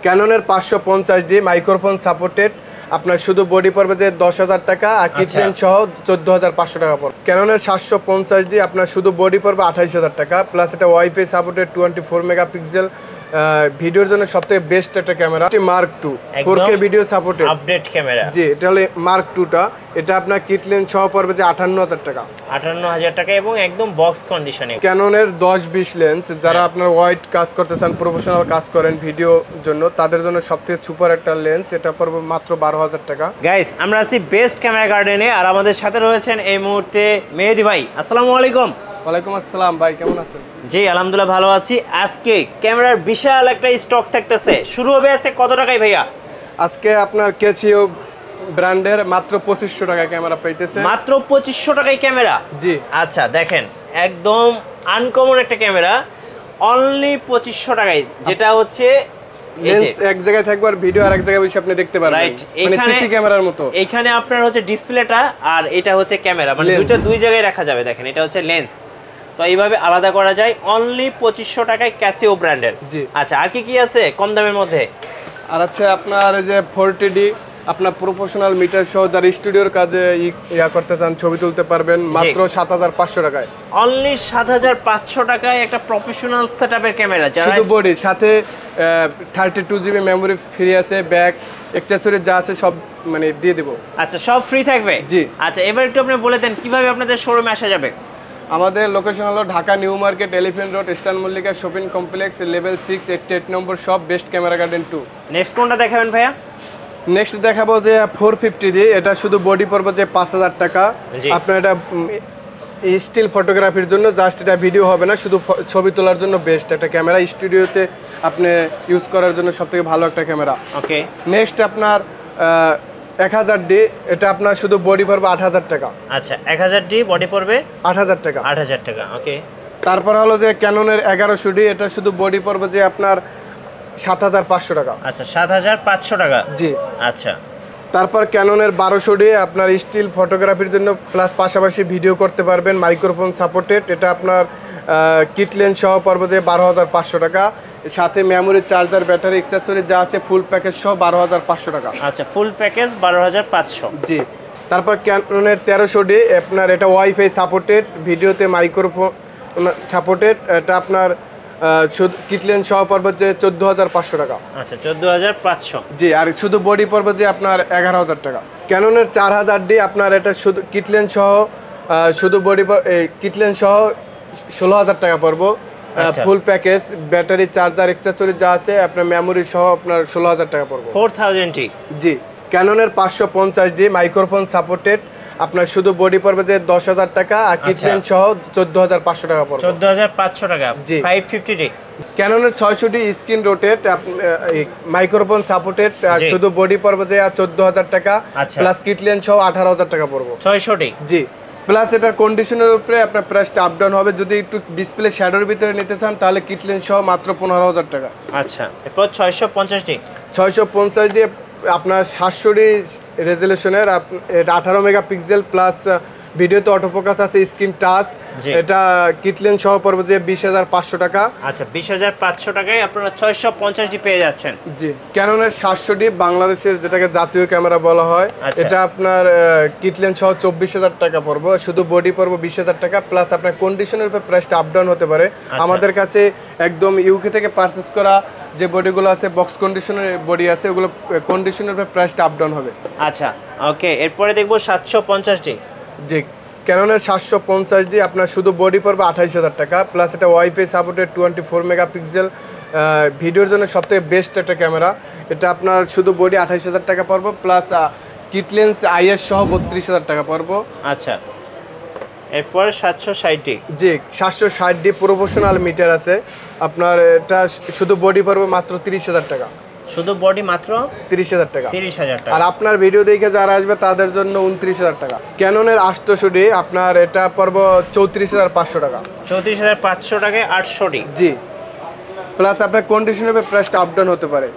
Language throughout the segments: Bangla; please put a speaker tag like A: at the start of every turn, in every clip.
A: ক্যাননের 550D মাইক্রোফোন সাপোর্টেড, আপনার শুধু বডি পড়বে যে 10,000 টাকা আর কিট লেন্স সহ 14,500 টাকা পড়বে। ক্যাননের 750D আপনার শুধু বডি পড়বে 28,000 টাকা, প্লাস এটা ওয়াইফাই সাপোর্টেড 24 মেগাপিক্সেল, ভিডিওর জন্য সবথেকে বেস্ট একটা camera. Mark 2 4K video supported
B: update camera.
A: জি, এটা হলো মার্ক 2টা। এটা আপনার কিট লেন্স সহ পড়বে যে 58,000 টাকা।
B: 58,000 টাকা এবং একদম বক্স কন্ডিশনে।
A: ক্যাননের 10-20 লেন্স যারা আপনার ওয়াইড কাজ করতে চান, প্রফেশনাল কাজ করেন ভিডিওর জন্য, তাদের জন্য সবথেকে সুপার একটা লেন্স। এটা পড়বে মাত্র 12,000 টাকা।
B: গাইস, আমরা আছি বেস্ট ক্যামেরা গার্ডেনে আর আমাদের সাথে রয়েছেন এই মুহূর্তে মেহেদি ভাই। আসসালামু আলাইকুম।
A: ওয়ালাইকুম আসসালাম ভাই, কেমন আছেন?
B: জি আলহামদুলিল্লাহ ভালো আছি। আজকে ক্যামেরার বিশাল একটা স্টক থাকতেছে, শুরু হবে আজকে কত টাকায় ভাইয়া?
A: আজকে আপনার ক্যাসিও ব্র্যান্ডের মাত্র 2500 টাকা ক্যামেরা পাইতেছে।
B: মাত্র 2500 টাকায় ক্যামেরা?
A: জি।
B: আচ্ছা দেখেন, একদম আনকমন একটা ক্যামেরা, অনলি 2500 টাকায়, যেটা হচ্ছে
A: লেন্স এক জায়গায় থাকবে আর ভিডিও আরেক জায়গায় বসে আপনি দেখতে পারবেন।
B: রাইট,
A: মানে সিসি ক্যামেরার মতো।
B: এখানে আপনার হচ্ছে ডিসপ্লেটা আর এটা হচ্ছে ক্যামেরা, মানে দুইটা দুই জায়গায় রাখা যাবে। দেখেন এটা হচ্ছে লেন্স, তো এইভাবে আলাদা করা যায়। অনলি 2500 টাকায় ক্যাসিও ব্র্যান্ডের।
A: জি।
B: আচ্ছা, আর কি আছে কম দামের মধ্যে?
A: আর আছে আপনার এই যে 40D, আপনার প্রফেশনাল মিটার সহ যারা স্টুডিওর কাজে ইয়া করতে চান, ছবি তুলতে পারবেন মাত্র 7,500 টাকায়।
B: অনলি 7,500 টাকায় একটা প্রফেশনাল সেটআপের ক্যামেরা,
A: শুধু বডি সাথে 32GB মেমোরি ফ্রি আছে, ব্যাক অ্যাকসেসরি যা আছে সব মানে দিয়ে দেব।
B: আচ্ছা, সব ফ্রি থাকবে?
A: জি।
B: আচ্ছা, এবার একটু আপনি বলে দেন কিভাবে আপনাদের শোরুমে আসা যাবে।
A: আমাদের লোকেশন হলো Dhaka New Market, Elephant Road, Eastern Mallika shopping complex, level 6, 88 number shop, best camera garden 2।
B: Next কোনটা দেখাবেন ভাইয়া?
A: নেক্সট দেখাবো যে 450D। এটা শুধু বডি পড়বে যে 5,000 টাকা। আপনার এটা স্টিল ফটোগ্রাফির জন্য, জাস্ট এটা ভিডিও হবে না, শুধু ছবি তোলার জন্য বেস্ট একটা ক্যামেরা। স্টুডিওতে আপনি ইউজ করার জন্য সবথেকে ভালো একটা ক্যামেরা।
B: ওকে।
A: নেক্সট আপনার 1000D। এটা আপনার শুধু বডি পড়বে 8,000 টাকা।
B: আচ্ছা, 1000D বডি পড়বে
A: 8,000 টাকা।
B: 8,000 টাকা। ওকে।
A: তারপর হলো যে ক্যাননের 1100D। এটা শুধু বডি পড়বে যে আপনার 7,500 টাকা।
B: আচ্ছা, 7,500 টাকা।
A: জি।
B: আচ্ছা।
A: তারপর ক্যাননের 1200D, আপনার স্টিল ফটোগ্রাফির জন্য, প্লাস পাশাপাশি ভিডিও করতে পারবেন, মাইক্রোফোন সাপোর্টেড। এটা আপনার কিট লেন্স সহ পড়বে যে 12,500 টাকা, সাথে মেমোরি, চার্জার, ব্যাটারি, অ্যাকসেসরি যা আছে ফুল প্যাকেজ সহ 12,500 টাকা।
B: আচ্ছা, ফুল প্যাকেজ 12,500।
A: জি। তারপর ক্যাননের 1300D, আপনার এটা ওয়াইফাই সাপোর্টেড, ভিডিওতে মাইক্রোফোন সাপোর্টেড। এটা আপনার কিট লেন্স সহ পড়বে যে 14,500 টাকা।
B: আচ্ছা, 14,500।
A: জি। আর শুধু বডি পড়বে যে আপনার 11,000 টাকা। ক্যাননের 4000D, আপনার এটা শুধু কিট লেন্স সহ শুধু বডি কিট লেন্স সহ 16,000 টাকা পড়বো। Full package, battery, charger, accessory যা আছে, আপনার মেমোরি সহ আপনার 16,000 টাকা পড়বো।
B: 4,000।
A: জি। ক্যাননের 550D মাইক্রোফোন সাপোর্টেড, আপনার শুধু বডি পড়বে যে 10,000 টাকা আর কিট লেন্স সহ 14,500 টাকা পড়বে।
B: 14,500 টাকা।
A: জি।
B: 550D।
A: ক্যাননের 600D screen rotate, microphone supported, শুধু বডি পড়বে যে 14,000 টাকা, প্লাস কিট লেন্স সহ 18,000 টাকা পড়বে।
B: 600D।
A: জি। প্লাস এটার কন্ডিশনের উপরে আপনার প্রাইসটা আপ ডাউন হবে। যদি একটু ডিসপ্লে শ্যাডোর ভিতরে নিতে চান তাহলে কিট লেন্স সহ মাত্র 15,000 টাকা।
B: আচ্ছা, এরপর 650D।
A: 650D আপনার 700D রেজলিউশনের, 18 মেগাপিক্সেল, প্লাস ভিডিওতে অটোফোকাস আছে, স্ক্রিন টাচ। এটা কিট লেন্স সহ পড়বে যে 20,500 টাকা।
B: আচ্ছা, 20,500 টাকায় আপনারা 650D পেয়ে যাচ্ছেন।
A: জি। ক্যাননের 700D বাংলাদেশের যেটাকে জাতীয় ক্যামেরা বলা হয়, এটা আপনার কিট লেন্স সহ 24,000 টাকা পড়বে, শুধু বডি পড়বে 20,000 টাকা, প্লাস আপনার কন্ডিশনের উপর প্রাইসটা আপ ডাউন হতে পারে। আমাদের কাছে একদম ইউকে থেকে পারচেজ করা যে বডিগুলো আছে, বক্স কন্ডিশনের বডি আছে, ওগুলো কন্ডিশনের উপর প্রাইসটা আপ ডাউন হবে।
B: আচ্ছা, ওকে। এরপরে দেখবো 750D।
A: জি। ক্যাননের 750D, আপনার শুধু বডি পড়বে 28,000 টাকা, প্লাস এটা ওয়াইফাই সাপোর্টেড, 24 মেগাপিক্সেল, ভিডিওর জন্য সবথেকে বেস্ট একটা ক্যামেরা। এটা আপনার শুধু বডি 28,000 টাকা পড়বে, প্লাস কিট লেন্স আইএস সহ 32,000 টাকা পড়বে।
B: আচ্ছা, এরপর 760D।
A: জি। 760D প্রফেশনাল মিটার আছে, আপনার এটা শুধু বডি পড়বে মাত্র 30,000 টাকা।
B: শুধু বডি মাত্র
A: 30,000 টাকা।
B: 30,000 টাকা।
A: আর আপনার ভিডিও দেখে যারা আসবে তাদের জন্য 29,000 টাকা। ক্যাননের 800D, আপনার এটা পড়বে 34,500 টাকা।
B: 34,500 টাকায় 800D।
A: জি। প্লাস আপনার কন্ডিশনের প্রাইসটা আপ ডাউন হতে পারে।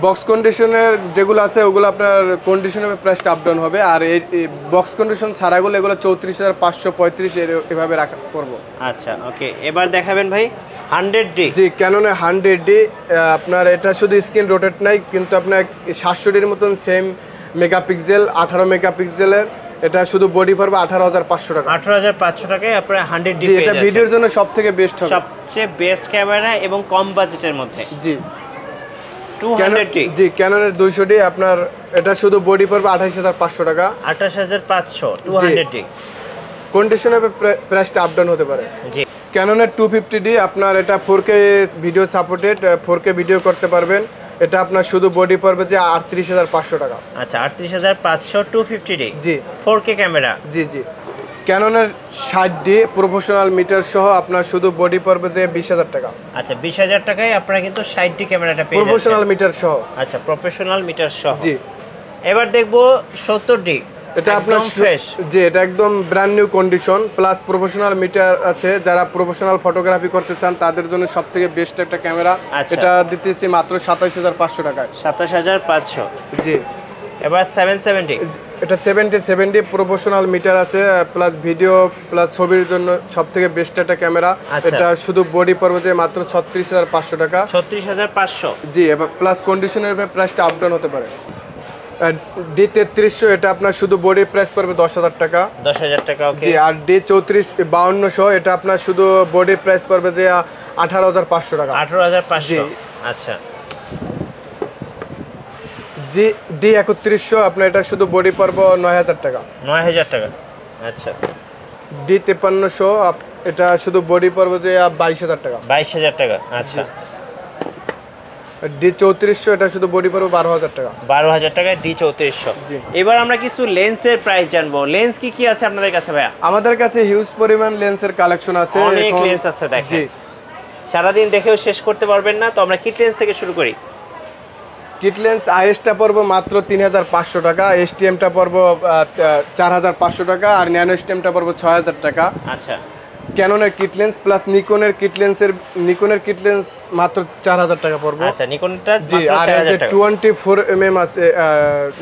A: বক্স কন্ডিশনের যেগুলো আছে ওগুলো আপনার কন্ডিশনের প্রাইসটা আপ ডাউন হবে, আর এই বক্স কন্ডিশন ছাড়াগুলো এগুলো 34,535 এভাবে রাখা করবো।
B: আচ্ছা ওকে, এবার দেখাবেন ভাই 100D।
A: জি ক্যাননের 100D আপনার এটা শুধু স্ক্রিন রোটেট নাই, কিন্তু আপনার 700Dর মতন সেম মেগাপিক্সেল 18 মেগাপিক্সেলের, এটা শুধু বডি পড়বে 18,500 টাকা।
B: 18,500 টাকায় আপনারা 100D
A: জি এটা ভিডিওর জন্য সবথেকে বেস্ট হবে,
B: সবচেয়ে বেস্ট ক্যামেরা এবং কম বাজেটের মধ্যে।
A: জি
B: 200D।
A: জি ক্যাননের 200D আপনার এটা শুধু বডি পড়বে 28,500 টাকা।
B: 28,500 200D।
A: কন্ডিশনের প্রাইসটা আপ ডাউন হতে পারে।
B: জি
A: ক্যাননের 250D আপনার এটা 4K video supported, 4K video করতে পারবেন, এটা আপনার শুধু বডি পড়বে যে 38,500 টাকা।
B: আচ্ছা 38,500 250D।
A: জি
B: 4K ক্যামেরা।
A: জি জি ক্যাননের 60D প্রফেশনাল মিটার সহ আপনার শুধু বডি পড়বে যে 20,000 টাকা।
B: আচ্ছা 20,000 টাকায় আপনারা কিন্তু 60D ক্যামেরাটা পেয়ে যাচ্ছেন,
A: প্রফেশনাল মিটার সহ।
B: আচ্ছা প্রফেশনাল মিটার সহ।
A: জি
B: এবার দেখবো 70D।
A: এটা আপনার
B: ফ্রেশ।
A: জি এটা একদম brand new condition plus professional metre আছে, যারা প্রফেশনাল ফটোগ্রাফি করতে চান তাদের জন্য সবথেকে বেস্ট একটা ক্যামেরা।
B: আচ্ছা।
A: এটা দিতেছি মাত্র 27,500 টাকায়।
B: 27,500।
A: জি
B: এবার 770।
A: এটা 70 প্রফেশনাল মিটার আছে প্লাস ভিডিও প্লাস ছবির জন্য সবথেকে বেস্ট একটা ক্যামেরা।
B: আচ্ছা।
A: এটা শুধু বডি পড়বে যে মাত্র 36,500 টাকা।
B: 36,500।
A: জি এবার প্লাস কন্ডিশনের প্রাইসটা আপ ডাউন হতে পারে। D3300 এটা আপনার শুধু বডির প্রাইস পড়বে 10,000 টাকা।
B: 10,000 টাকা ওকে।
A: জি আর D345200 এটা আপনার শুধু বডির প্রাইস পড়বে যে 18,500 টাকা।
B: 18,500। আচ্ছা
A: জি D3100 আপনার এটা শুধু বডি পড়বে 9,000 টাকা।
B: 9,000 টাকা। আচ্ছা
A: D5300 এটা শুধু বডি পড়বে যে 22,000 টাকা।
B: 22,000 টাকা। আচ্ছা
A: D3400 এটা শুধু বডি পড়বে 12,000 টাকা।
B: 12,000 টাকায় D3400।
A: জি।
B: এবার আমরা কিছু লেন্সের প্রাইস জানবো। লেন্স কি কি আছে আপনাদের কাছে ভাইয়া?
A: আমাদের কাছে হিউজ পরিমাণ লেন্সের কালেকশন আছে,
B: অনেক লেন্স আছে দেখেন।
A: জি
B: সারাদিন দেখেও শেষ করতে পারবেন না, তো আমরা কিট লেন্স থেকে শুরু করি।
A: কিট লেন্স আইএসটা পড়বে মাত্র 3,500 টাকা, এসটিএমটা পড়বে 4,500 টাকা, আর ন্যানো এসটিএমটা পড়বে 6,000 টাকা।
B: আচ্ছা
A: ক্যাননের কিট লেন্স প্লাস নিকনের কিট লেন্স মাত্র 4,000 টাকা পড়বে।
B: আচ্ছা নিকনটা
A: জি
B: মাত্র
A: আর
B: 4,000 টাকা।
A: 24mm আছে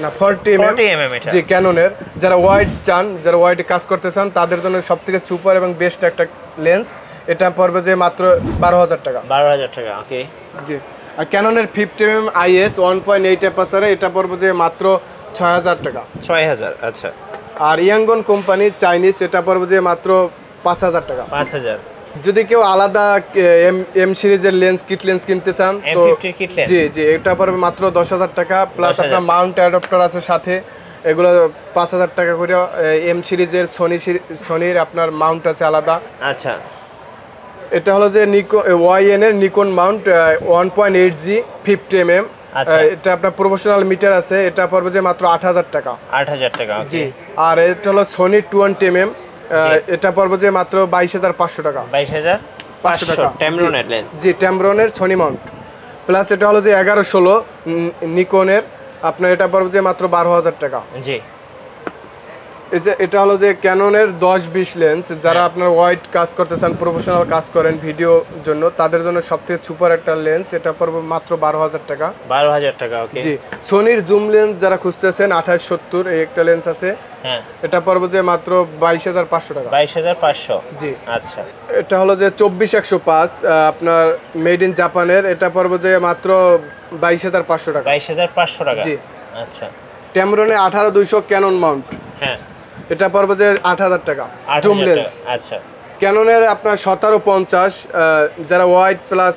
A: না 40mm
B: এটা।
A: জি ক্যাননের, যারা ওয়াইড চান, যারা ওয়াইড কাজ করতে চান তাদের জন্য সবথেকে সুপার এবং বেস্ট একটা লেন্স, এটা পড়বে যে মাত্র 12,000 টাকা।
B: 12,000 টাকা ওকে।
A: জি আর ক্যাননের 50mm IS 1.8 অ্যাপারচারে এটা পড়বে যে মাত্র 6,000 টাকা।
B: 6,000। আচ্ছা
A: আর ইয়াঙ্গন কোম্পানি চাইনিজ এটা পড়বে যে মাত্র 5,000 টাকা।
B: 5,000।
A: যদি কেউ আলাদা এম সিরিজের লেন্স কিট লেন্স কিনতে চান তো
B: M50 কিট লেন্স।
A: জি জি এটা পড়বে মাত্র 10,000 টাকা, প্লাস
B: 10,000
A: আপনার মাউন্ট অ্যাডাপ্টার আছে সাথে, এগুলো 5,000 টাকা করে। এম সিরিজের সোনির আপনার মাউন্ট আছে আলাদা।
B: আচ্ছা
A: এটা হলো যে ওয়াইএন এর নিকন মাউন্ট 1.8G 50mm।
B: আচ্ছা।
A: এটা আপনার প্রফেশনাল মিটার আছে, এটা পড়বে যে মাত্র 8,000 টাকা।
B: 8,000 টাকা ওকে।
A: জি আর এটা হলো সোনি 20mm এটা পড়বে যে মাত্র 22,500 টাকা।
B: 22,500 টাকা ট্যামরনের লেন্স।
A: জি ট্যামরনের সোনি মাউন্ট প্লাস এটা হলো যে 11-16 নিকনের আপনার এটা পড়বে যে মাত্র 12,000 টাকা।
B: জি
A: এই যে এটা হলো যে ক্যাননের 10-20 লেন্স, যারা আপনার ওয়াইড কাজ করতে চান, প্রফেশনাল কাজ করেন ভিডিও জন্য, তাদের জন্য সবথেকে সুপার একটা লেন্স, এটা পড়বে মাত্র 12,000 টাকা।
B: 12,000 টাকা ওকে।
A: জি সোনির জুম লেন্স যারা খুঁজতেছেন 2870 এই একটা লেন্স আছে,
B: হ্যাঁ
A: এটা পড়বে যে মাত্র 22,500 টাকা।
B: 22,500।
A: জি
B: আচ্ছা
A: এটা হলো যে 24-105 আপনার মেড ইন জাপানের, এটা পড়বে যে মাত্র 22,500 টাকা।
B: 22,500 টাকা।
A: জি
B: আচ্ছা
A: ট্যামরনে 18-200 ক্যানন মাউন্ট,
B: হ্যাঁ
A: এটা পড়বে যে 8,000 টাকা। জুম
B: 8,000
A: লেন্স
B: টাকা। আচ্ছা
A: ক্যাননের আপনার 17-50 যারা ওয়াইড প্লাস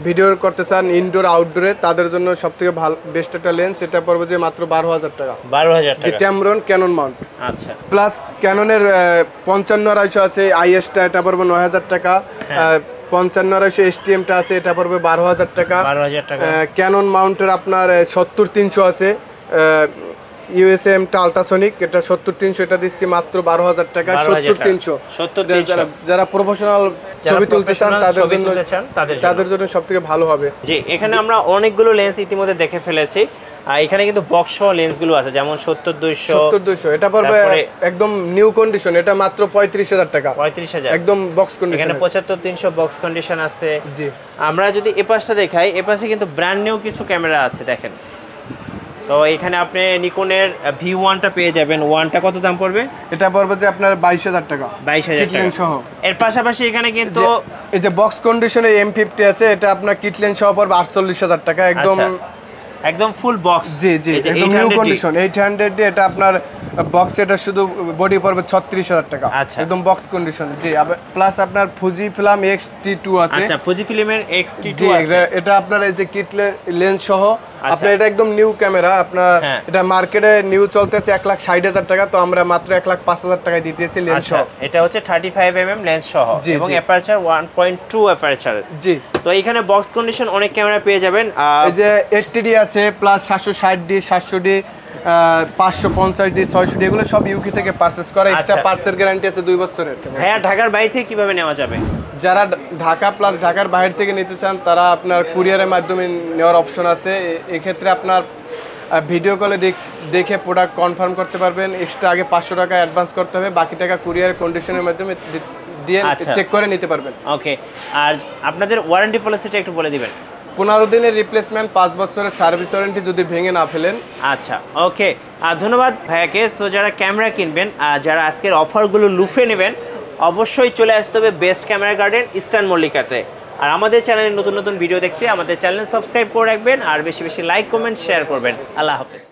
A: ভিডিও করতে চান ইনডোর আউটডোরে, তাদের জন্য সবথেকে ভালো বেস্ট একটা লেন্স, এটা পড়বে যে মাত্র 12,000 টাকা।
B: 12,000
A: যে
B: টাকা।
A: ট্যামরন ক্যানন মাউন্ট
B: আচ্ছা
A: প্লাস ক্যাননের 55-250 আছে আইএসটা, এটা পড়বে 9,000 টাকা। 55-250 এসটিএমটা আছে, এটা পড়বে 12,000 টাকা।
B: 12,000 টাকা।
A: ক্যানন মাউন্টের আপনার 70-300 আছে ইউএসএম আল্ট্রাসনিক, এটা 70-300, এটা দিচ্ছি মাত্র 12,000 টাকা। 70-300 যারা প্রফেশনাল ছবি তুলতে চান তাদের জন্য সবথেকে ভালো হবে।
B: জি, এখানে আমরা অনেকগুলো লেন্স ইতিমধ্যে দেখে ফেলেছি। এখানে কিন্তু বক্স সহ লেন্সগুলো আছে, যেমন 70-200
A: এটা পড়বে একদম নিউ কন্ডিশন, এটা মাত্র 35,000 টাকা।
B: 35,000
A: একদম বক্স কন্ডিশন।
B: এখানে 75-300 বক্স কন্ডিশন আছে।
A: জি,
B: আমরা যদি এই পাশটা দেখাই, এই পাশে কিন্তু ব্র্যান্ড নিউ কিছু ক্যামেরা আছে দেখেন। তো এখানে আপনি নিকনের V1টা পেয়ে যাবেন। 1টা কত দাম পড়বে?
A: এটা পড়বে যে আপনার 22,000 টাকা।
B: 22,000 টাকা
A: সহ।
B: এর পাশাপাশি এখানে কিন্তু
A: এই যে বক্স কন্ডিশনে M50 আছে, এটা আপনার কিটলেন সহ পড়বে 48,000 টাকা।
B: একদম ফুল বক্স।
A: জি, একদম নিউ কন্ডিশন 800 ডি। এটা আপনার বক্স, এটা শুধু বডি পড়বে 36,000 টাকা। একদম বক্স কন্ডিশন। জি, প্লাস আপনার ফুজি ফিল্ম X-T2 আছে।
B: আচ্ছা, ফুজি ফিল্মের X-T2 আছে।
A: এটা আপনার এই যে কিট লেন্স সহ, আপনার এটা একদম নিউ ক্যামেরা। আপনার এটা মার্কেটে নিউ চলতেছে 1,60,000 টাকা, তো আমরা মাত্র 1,05,000 টাকায় দিতেছি লেন্স সহ।
B: এটা হচ্ছে 35 mm লেন্স সহ এবং অ্যাপারচার 1.2 অ্যাপারচার।
A: জি,
B: তো এখানে বক্স কন্ডিশন অনেক ক্যামেরা পেয়ে যাবেন।
A: এই যে 80D আছে, plus 760D, 700D, 550D, 600D, এগুলো সব ইউকে থেকে পারচেজ করা। এক্সট্রা পার্সের গ্যারান্টি আছে 2 বছরের।
B: হ্যাঁ, ঢাকার বাইরে থেকে কিভাবে নেওয়া যাবে?
A: যারা ঢাকা প্লাস ঢাকার বাইরে থেকে নিতে চান, তারা আপনার কুরিয়ারের মাধ্যমে নেওয়ার অপশন আছে। এক্ষেত্রে আপনার ভিডিও কলে দেখে প্রোডাক্ট কনফার্ম করতে পারবেন। এক্সট্রা আগে 500 টাকা অ্যাডভান্স করতে হবে, বাকি টাকা কুরিয়ার কন্ডিশনের মাধ্যমে দিয়ে চেক করে নিতে পারবেন।
B: ওকে, আর আপনাদের ওয়ারেন্টি পলিসিটা একটু বলে দিবেন।
A: 15 দিনের রিপ্লেসমেন্ট, 5 বছরের সার্ভিস ওয়ারেন্টি যদি ভেঙে না ফেলেন।
B: আচ্ছা, ওকে, ধন্যবাদ ভাইয়াকে। তো যারা ক্যামেরা কিনবেন, যারা আজকের অফারগুলো লুফে নেবেন, অবশ্যই চলে আসতে হবে বেস্ট ক্যামেরা গার্ডেন, ইস্টার্ন মল্লিকাতে। আর আমাদের চ্যানেলে নতুন নতুন ভিডিও দেখতে আমাদের চ্যানেল সাবস্ক্রাইব করে রাখবেন, আর বেশি বেশি লাইক, কমেন্ট, শেয়ার করবেন। আল্লাহ হাফেজ।